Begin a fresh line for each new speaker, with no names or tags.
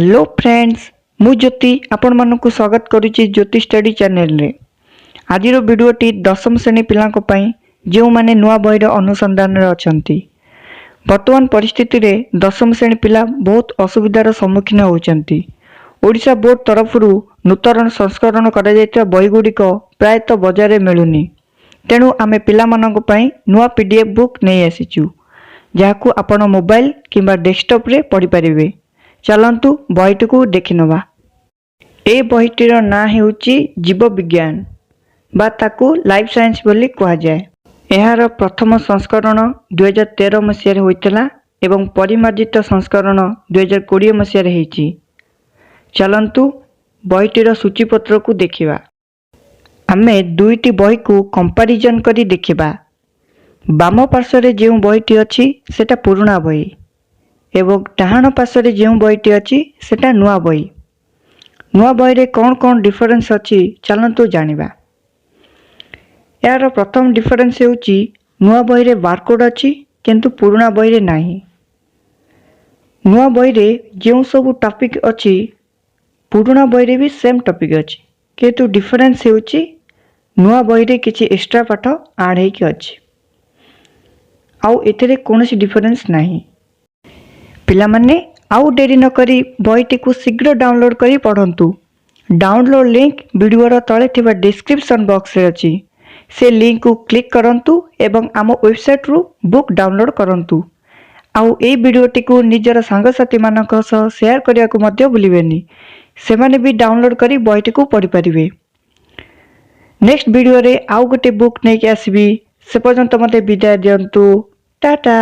Hello friends, मु ज्योति आपण मानक स्वागत करुच्ची ज्योति स्टडी चैनल रे। आज भिडियोटी दशम श्रेणी पिला जो माने नुआ बहीर अनुसंधान अछंती। वर्तमान परिस्थिति रे दशम श्रेणी पिला बहुत असुविधार सम्मुखीन होउचंती। ओडिशा बोर्ड तरफ नूतन संस्करण करा जायतिबा बही गुड़िक प्रायतः बजार में मिलुनी। तेणु आमे पिला मानक पई नुआ पीडीएफ बुक नहीं आसीचु, जहाकू आपण मोबाइल किंबा डेस्कटॉप रे पढ़ी परिबे। चलंतु बहीटी को देखि नवा। ए बहीटीर ना हेउची जीव विज्ञान बा ताकू लाइफ साइंस बोली कहा जाए। एहार प्रथम संस्करण 2013 मसीह होइतला एवं परिमार्जित संस्करण 2020 मसीह हेइची। चलंतु बहीटीर सूचीपत्र को देखिबा। आमे दुईटी बही को कंपैरिजन करी देखिबा। बाम पार्श्व जो बहीटी अछि सेटा पुराना बही एवं डाहाण पार्श्व जो बहीटी अच्छी सेटा नुआ बही। नुआ बही रे कौन कौन डिफरेंस अच्छी चलतु जानिबा। यार प्रथम डिफरेंस हेउची नुआ बही रे बारकोड अच्छी किंतु पुराना बही रे नाही। नुआ बही रे जो सब टॉपिक अच्छी पुराना बही रे भी सेम टॉपिक अच्छी, किंतु डिफरेंस हेउची नुआ बही रे किछि एक्स्ट्रा पाठ ऐड हेकी अच्छी। आउ एथिरे कोनोसी डिफरेंस नाही। पिलामाने आउ डेरी न करी बहीटी को शीघ्र डाउनलोड करी पढ़ंतु। डाउनलोड लिंक वीडियो तले थिबा डिस्क्रिप्शन बॉक्स रे अछि। से लिंक को क्लिक करंतु एवं आम वेबसाइट रु बुक डाउनलोड करंतु। आउ ए वीडियोटी को निजर सांगसाथी मानक सह शेयर करिया को मध्य भूलिबेनी। सेमाने भी डाउनलोड करी बहीटी को पढ़ी परिबे। नेक्स्ट वीडियो रे आउ गोटे बुक नै के आसीबी। से पर्यंत मते विदाय दियंतु। टाटा।